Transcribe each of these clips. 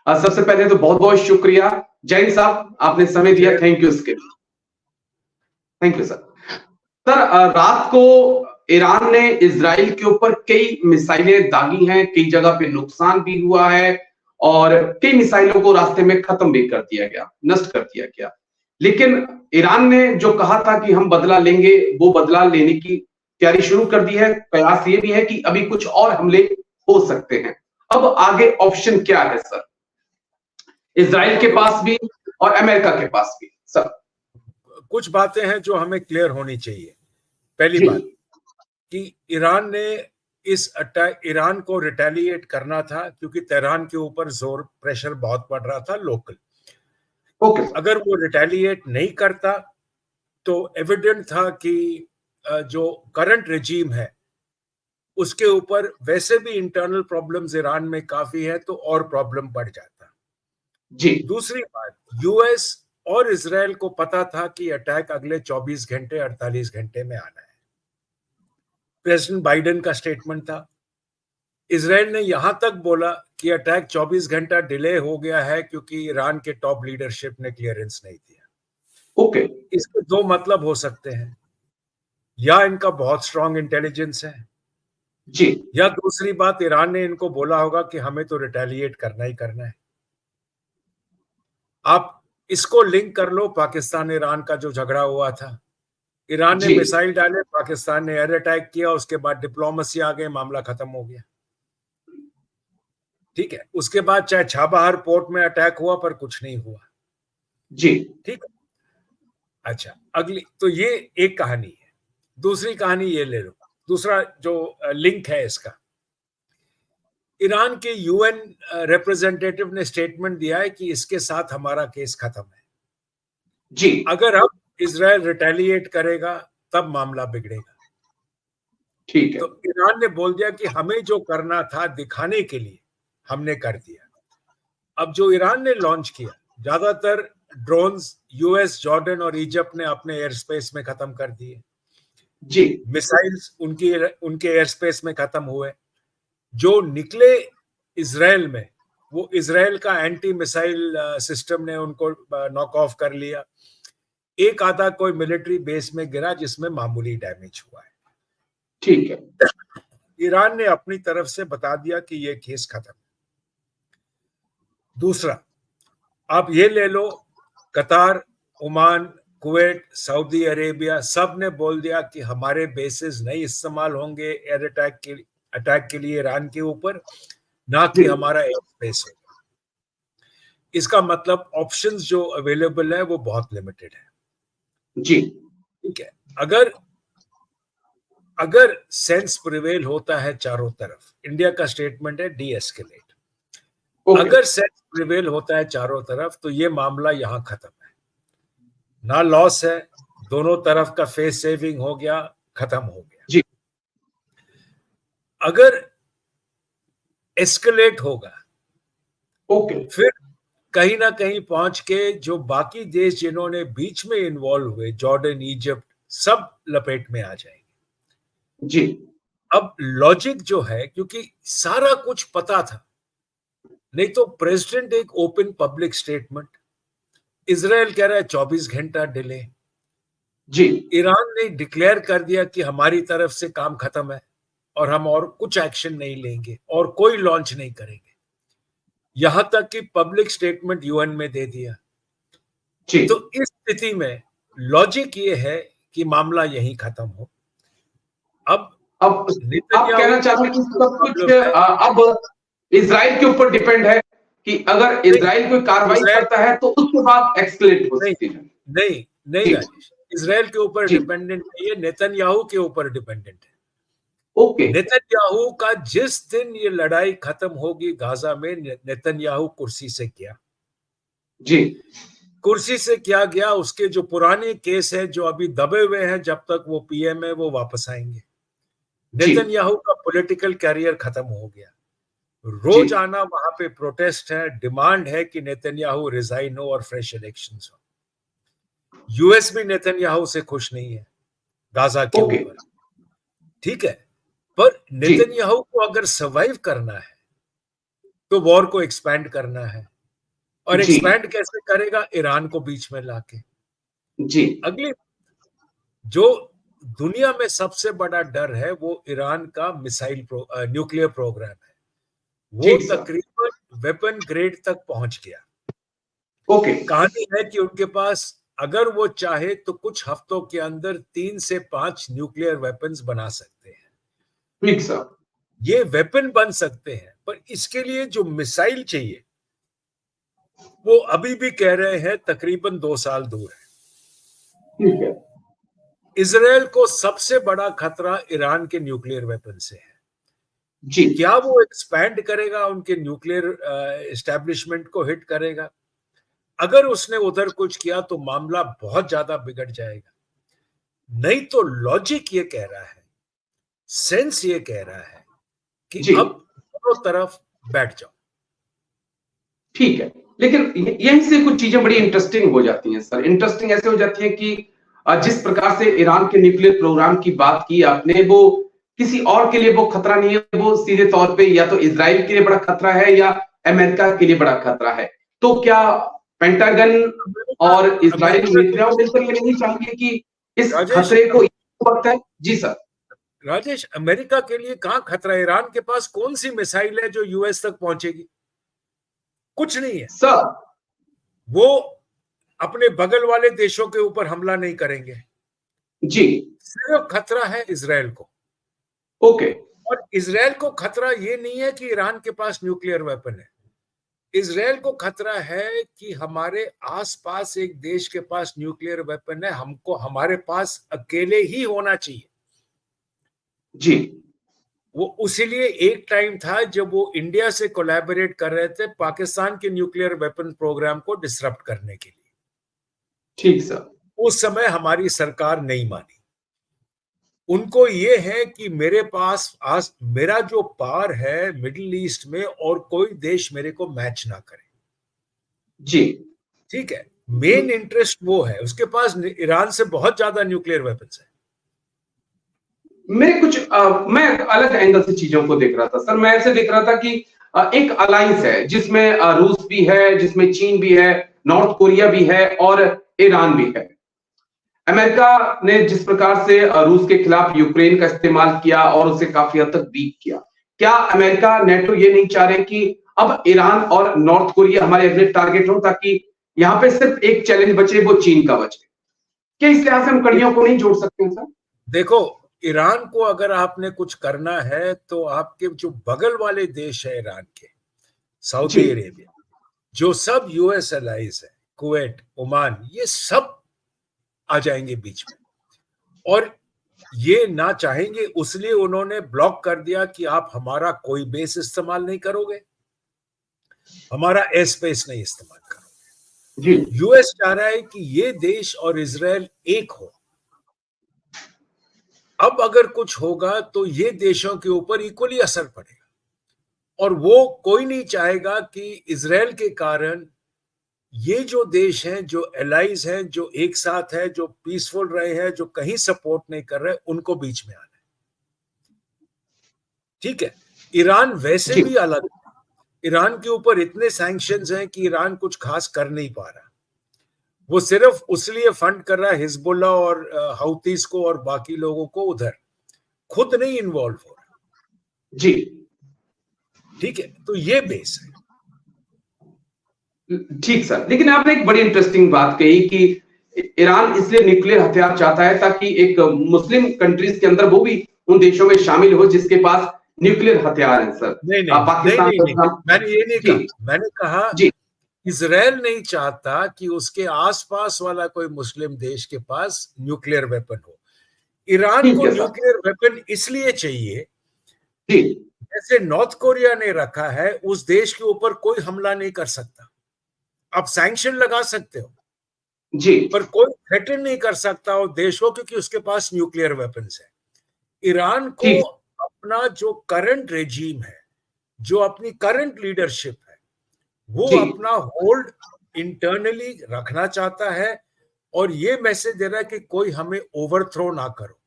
सबसे पहले तो बहुत बहुत शुक्रिया जैन साहब, आपने समय दिया, थैंक यू इसके लिए। Thank you sir. सर, रात को ईरान ने इजराइल के ऊपर कई मिसाइलें दागी हैं, कई जगह पे नुकसान भी हुआ है और कई मिसाइलों को रास्ते में खत्म भी कर दिया गया, नष्ट कर दिया गया। लेकिन ईरान ने जो कहा था कि हम बदला लेंगे, वो बदला लेने की तैयारी शुरू कर दी है। कयास ये भी है कि अभी कुछ और हमले हो सकते हैं। अब आगे ऑप्शन क्या है सर, इजराइल के पास भी और अमेरिका के पास भी? सर, कुछ बातें हैं जो हमें क्लियर होनी चाहिए। पहली बात कि ईरान ने ईरान को रिटेलिएट करना था क्योंकि तेहरान के ऊपर प्रेशर बहुत पड़ रहा था लोकल। अगर वो रिटेलिएट नहीं करता तो एविडेंट था कि जो करंट रेजीम है उसके ऊपर वैसे भी इंटरनल प्रॉब्लम्स ईरान में काफी है, तो और प्रॉब्लम बढ़ जाता जी। दूसरी बात, यूएस और इजराइल को पता था कि अटैक अगले 24 घंटे 48 घंटे में आना है। प्रेसिडेंट बाइडेन का स्टेटमेंट था। इजराइल ने यहां तक बोला कि अटैक 24 घंटा डिले हो गया है क्योंकि ईरान के टॉप लीडरशिप ने क्लियरेंस नहीं दिया। इसके दो मतलब हो सकते हैं, या इनका बहुत स्ट्रांग इंटेलिजेंस है जी, या दूसरी बात, ईरान ने इनको बोला होगा कि हमें तो रिटेलिएट करना ही करना है। आप इसको लिंक कर लो पाकिस्तान ईरान का जो झगड़ा हुआ था। ईरान ने मिसाइल डाले, पाकिस्तान ने एयर अटैक किया, उसके बाद डिप्लोमेसी आ गई, मामला खत्म हो गया। ठीक है, उसके बाद चाहे छाबहार पोर्ट में अटैक हुआ पर कुछ नहीं हुआ। जी, ठीक है। अच्छा, अगली तो ये एक कहानी है। दूसरी कहानी ये ले लो, दूसरा जो लिंक है इसका, ईरान के यूएन रिप्रेजेंटेटिव ने स्टेटमेंट दिया है कि इसके साथ हमारा केस खत्म है। जी, अगर अब इजराइल रिटेलिएट करेगा तब मामला बिगड़ेगा। ठीक है। तो ईरान ने बोल दिया कि हमें जो करना था दिखाने के लिए हमने कर दिया। अब जो ईरान ने लॉन्च किया, ज्यादातर ड्रोन्स यूएस, जॉर्डन और इजिप्ट ने अपने एयर स्पेस में खत्म कर दिए। जी, मिसाइल्स उनके एयर स्पेस में खत्म हुए। जो निकले इजराइल में, वो इजराइल का एंटी मिसाइल सिस्टम ने उनको नॉक ऑफ कर लिया। एक आधा कोई मिलिट्री बेस में गिरा जिसमें मामूली डैमेज हुआ है। ठीक है। ईरान ने अपनी तरफ से बता दिया कि ये केस खत्म। दूसरा, आप ये ले लो, कतार, ओमान, कुवैत, सऊदी अरेबिया सब ने बोल दिया कि हमारे बेसिस नहीं इस्तेमाल होंगे एयर अटैक के लिए ईरान के ऊपर, ना कि हमारा एयर स्पेस होगा। इसका मतलब ऑप्शंस जो अवेलेबल है वो बहुत लिमिटेड है। जी, ठीक है। अगर सेंस प्रिवेल होता है चारों तरफ, इंडिया का स्टेटमेंट है डी एस्केलेट। अगर सेंस प्रिवेल होता है चारों तरफ तो ये मामला यहां खत्म है, ना लॉस है, दोनों तरफ का फेस सेविंग हो गया, खत्म हो गया। जी, अगर एस्केलेट होगा, फिर कहीं ना कहीं पहुंच के जो बाकी देश जिन्होंने बीच में इन्वॉल्व हुए, जॉर्डन, इजिप्ट, सब लपेट में आ जाएंगे। जी, अब लॉजिक जो है, क्योंकि सारा कुछ पता था, नहीं तो प्रेसिडेंट एक ओपन पब्लिक स्टेटमेंट, इजराइल कह रहा है 24 घंटा डिले, जी, ईरान ने डिक्लेयर कर दिया कि हमारी तरफ से काम खत्म है और हम और कुछ एक्शन नहीं लेंगे और कोई लॉन्च नहीं करेंगे, यहां तक कि पब्लिक स्टेटमेंट यूएन में दे दिया। तो इस स्थिति में लॉजिक ये है कि मामला यहीं खत्म हो। अब आप कहना चाहते हैं कि सब कुछ अब इजराइल के ऊपर डिपेंड है कि अगर इजराइल कोई कार्रवाई करता है तो उसके बाद एक्सकेलेट हो सकती है। नहीं राजेश, इजराइल के ऊपर डिपेंडेंट नहीं है, नेतन्याहू के ऊपर डिपेंडेंट है। नेतन्याहू का जिस दिन ये लड़ाई खत्म होगी गाजा में, नेतन्याहू कुर्सी से गया। जी, कुर्सी से क्या गया, उसके जो पुराने केस है जो अभी दबे हुए हैं, जब तक वो पीएम है वो वापस आएंगे। नेतन्याहू का पॉलिटिकल कैरियर खत्म हो गया। रोज आना वहां पे प्रोटेस्ट है, डिमांड है कि नेतन्याहू रिजाइन हो और फ्रेश इलेक्शंस हो। यूएस भी नेतन्याहू से खुश नहीं है गाजा के ऊपर। ठीक है, पर नेतन्याहू को अगर सर्वाइव करना है तो वॉर को एक्सपैंड करना है, और जी एक्सपैंड कैसे करेगा? ईरान को बीच में लाके। जी अगली, जो दुनिया में सबसे बड़ा डर है वो ईरान का न्यूक्लियर प्रोग्राम है। वो ठीक सर। तकरीबन वेपन ग्रेड तक पहुंच गया। ओके। कहानी है कि उनके पास अगर वो चाहे तो कुछ हफ्तों के अंदर 3 से 5 न्यूक्लियर वेपन्स बना सकते हैं। ठीक सर। ये वेपन बन सकते हैं, पर इसके लिए जो मिसाइल चाहिए वो अभी भी कह रहे हैं तकरीबन 2 साल दूर है। ठीक है। इसराइल को सबसे बड़ा खतरा ईरान के न्यूक्लियर वेपन से है। जी क्या वो एक्सपैंड करेगा, उनके न्यूक्लियर एस्टेब्लिशमेंट को हिट करेगा? अगर उसने उधर कुछ किया तो मामला बहुत ज्यादा बिगड़ जाएगा। नहीं तो लॉजिक ये कह रहा है, सेंस ये कह रहा है कि जी अब दोनों तरफ बैठ जाओ। ठीक है। लेकिन यहीं से कुछ चीजें बड़ी इंटरेस्टिंग हो जाती हैं सर। इंटरेस्टिंग ऐसे हो जाती है कि जिस प्रकार से ईरान के न्यूक्लियर प्रोग्राम की बात की आपने, वो किसी और के लिए वो खतरा नहीं है, वो सीधे तौर पे या तो इजराइल के लिए बड़ा खतरा है या अमेरिका के लिए बड़ा खतरा है। तो क्या पेंटागन अमेरिका और इजराइल अमेरिका के नेतृत्व मिलकर ये नहीं चाहेंगे कि इस राजेश खतरे को वक्त है? जी सर। राजेश, अमेरिका के लिए कहां खतरा है? ईरान के पास कौन सी मिसाइल है जो यूएस तक पहुंचेगी? कुछ नहीं है। सर वो अपने बगल वाले देशों के ऊपर हमला नहीं करेंगे। जी सिर्फ खतरा है इसराइल को। ओके। और इसराइल को खतरा ये नहीं है कि ईरान के पास न्यूक्लियर वेपन है। इसराइल को खतरा है कि हमारे आसपास एक देश के पास न्यूक्लियर वेपन है, हमको हमारे पास अकेले ही होना चाहिए। जी वो उसीलिए एक टाइम था जब वो इंडिया से कोलैबोरेट कर रहे थे पाकिस्तान के न्यूक्लियर वेपन प्रोग्राम को डिसरप्ट करने के लिए। ठीक सर। उस समय हमारी सरकार नहीं मानी। उनको ये है कि मेरे पास आज मेरा जो पावर है मिडिल ईस्ट में, और कोई देश मेरे को मैच ना करे। जी ठीक है, मेन इंटरेस्ट वो है। उसके पास ईरान से बहुत ज्यादा न्यूक्लियर वेपन्स है। मैं अलग एंगल से चीजों को देख रहा था सर। मैं ऐसे देख रहा था कि एक अलायंस है जिसमें रूस भी है, जिसमें चीन भी है, नॉर्थ कोरिया भी है और ईरान भी है। अमेरिका ने जिस प्रकार से रूस के खिलाफ यूक्रेन का इस्तेमाल किया और उसे काफी हद तक वीक किया, क्या अमेरिका नेटो ये नहीं चाह रहे कि अब ईरान और नॉर्थ कोरिया हमारे अगले टारगेट हो, ताकि यहाँ पे सिर्फ एक चैलेंज बचे, वो चीन का बचे? क्या इस लिहाज से हम कड़ियों को नहीं जोड़ सकते सर? देखो, ईरान को अगर आपने कुछ करना है तो आपके जो बगल वाले देश है ईरान के, सऊदी अरेबिया, जो सब यूएस एलाइज है, कुवैत, ओमान, ये सब आ जाएंगे बीच में। और ये ना चाहेंगे, उसलिए उन्होंने ब्लॉक कर दिया कि आप हमारा कोई बेस इस्तेमाल नहीं करोगे, हमारा एयर स्पेस नहीं इस्तेमाल करोगे। जी यूएस चाह रहा है कि ये देश और इजराइल एक हो। अब अगर कुछ होगा तो ये देशों के ऊपर इक्वली असर पड़ेगा, और वो कोई नहीं चाहेगा कि इजराइल के कारण ये जो देश हैं, जो एलाइज हैं, जो एक साथ है, जो पीसफुल रहे हैं, जो कहीं सपोर्ट नहीं कर रहे, उनको बीच में आना है। ठीक है, ईरान वैसे जी भी अलग है। ईरान के ऊपर इतने सैंक्शंस हैं कि ईरान कुछ खास कर नहीं पा रहा। वो सिर्फ उसलिए फंड कर रहा है हिजबुल्ला और हौतीस को और बाकी लोगों को, उधर खुद नहीं इन्वॉल्व हो रहा। जी ठीक है, तो ये बेस है। ठीक सर। लेकिन आपने एक बड़ी इंटरेस्टिंग बात कही कि ईरान इसलिए न्यूक्लियर हथियार चाहता है ताकि एक मुस्लिम कंट्रीज के अंदर वो भी उन देशों में शामिल हो जिसके पास न्यूक्लियर हथियार हैं सर। नहीं नहीं नहीं नहीं पाकिस्तान नहीं, नहीं, का मैंने ये नहीं जी कहा। मैंने कहा जी इजराइल नहीं चाहता कि उसके आसपास वाला कोई मुस्लिम देश के पास न्यूक्लियर वेपन हो। ईरान ठीक को है सर। न्यूक्लियर वेपन इसलिए चाहिए, जी जैसे नॉर्थ कोरिया ने रखा है, उस देश के ऊपर कोई हमला नहीं कर सकता। आप सैंक्शन लगा सकते हो, जी पर कोई थ्रेटन नहीं कर सकता वो देश को, क्योंकि उसके पास न्यूक्लियर वेपन्स है। ईरान को ठीक अपना जो करंट रेजीम है, जो अपनी करंट लीडरशिप है, वो जी अपना होल्ड इंटरनली रखना चाहता है, और ये मैसेज दे रहा है कि कोई हमें ओवरथ्रो ना करो।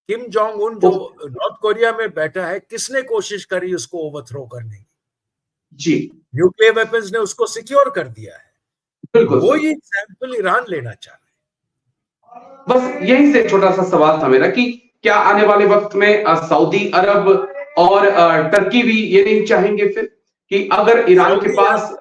किम जोंग उन जो ओ- नॉर्थ कोरिया में बैठा है, किसने कोशिश करी उसको ओवरथ्रो करने की? जी न्यूक्लियर वेपन्स ने उसको सिक्योर कर दिया है। बिल्कुल वो सर। ही एग्जाम्पल ईरान लेना चाह रहे हैं। बस यहीं से एक छोटा सा सवाल था मेरा कि क्या आने वाले वक्त में सऊदी अरब और टर्की भी ये नहीं चाहेंगे फिर कि अगर ईरान के पास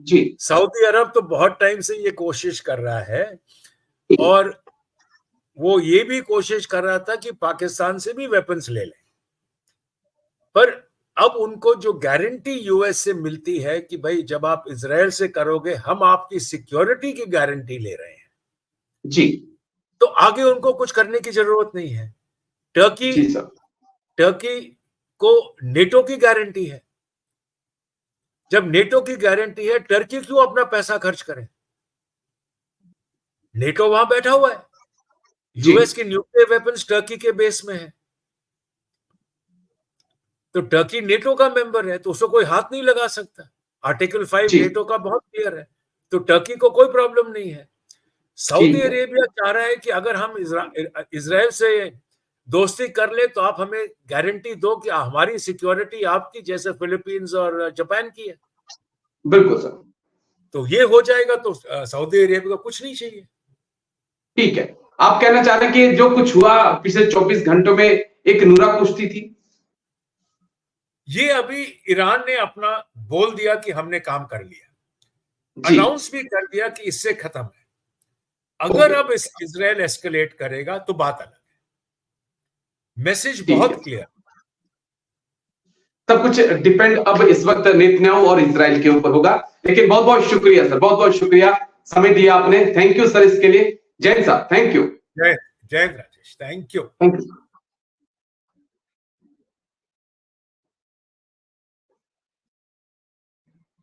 जी सऊदी अरब तो बहुत टाइम से ये कोशिश कर रहा है और वो ये भी कोशिश कर रहा था कि पाकिस्तान से भी वेपन्स ले लें, पर अब उनको जो गारंटी यूएस से मिलती है कि भाई जब आप इजराइल से करोगे हम आपकी सिक्योरिटी की गारंटी ले रहे हैं, जी तो आगे उनको कुछ करने की जरूरत नहीं है। टर्की को नेटो की गारंटी है। जब नेटो की गारंटी है, टर्की क्यों अपना पैसा खर्च करे? नेटो वहां बैठा हुआ है, यूएस की न्यूक्लियर वेपन्स टर्की के बेस में है, तो टर्की नेटो का मेंबर है, तो उसको कोई हाथ नहीं लगा सकता। आर्टिकल 5 नेटो का बहुत क्लियर है, तो टर्की को कोई प्रॉब्लम नहीं है। सऊदी अरेबिया चाह रहा है कि अगर हम इजराइल से दोस्ती कर ले तो आप हमें गारंटी दो कि हमारी सिक्योरिटी आपकी जैसे फिलीपींस और जापान की है। बिल्कुल सर। तो ये हो जाएगा तो सऊदी अरेबिया को कुछ नहीं चाहिए। ठीक है, आप कहना चाह रहे हैं कि जो कुछ हुआ पिछले 24 घंटों में एक नूरा कुश्ती थी? ये अभी ईरान ने अपना बोल दिया कि हमने काम कर लिया, अनाउंस भी कर दिया कि इससे खत्म है। अगर अब इजराइल एस्केलेट करेगा तो बात अलग है। मैसेज बहुत क्लियर। सब कुछ डिपेंड अब इस वक्त नेतन्याहू और इजराइल के ऊपर होगा। लेकिन बहुत बहुत शुक्रिया सर, बहुत बहुत शुक्रिया, समय दिया आपने। थैंक यू सर इसके लिए। जय हिंद साहब, थैंक यू। जय राजेश, थैंक यू।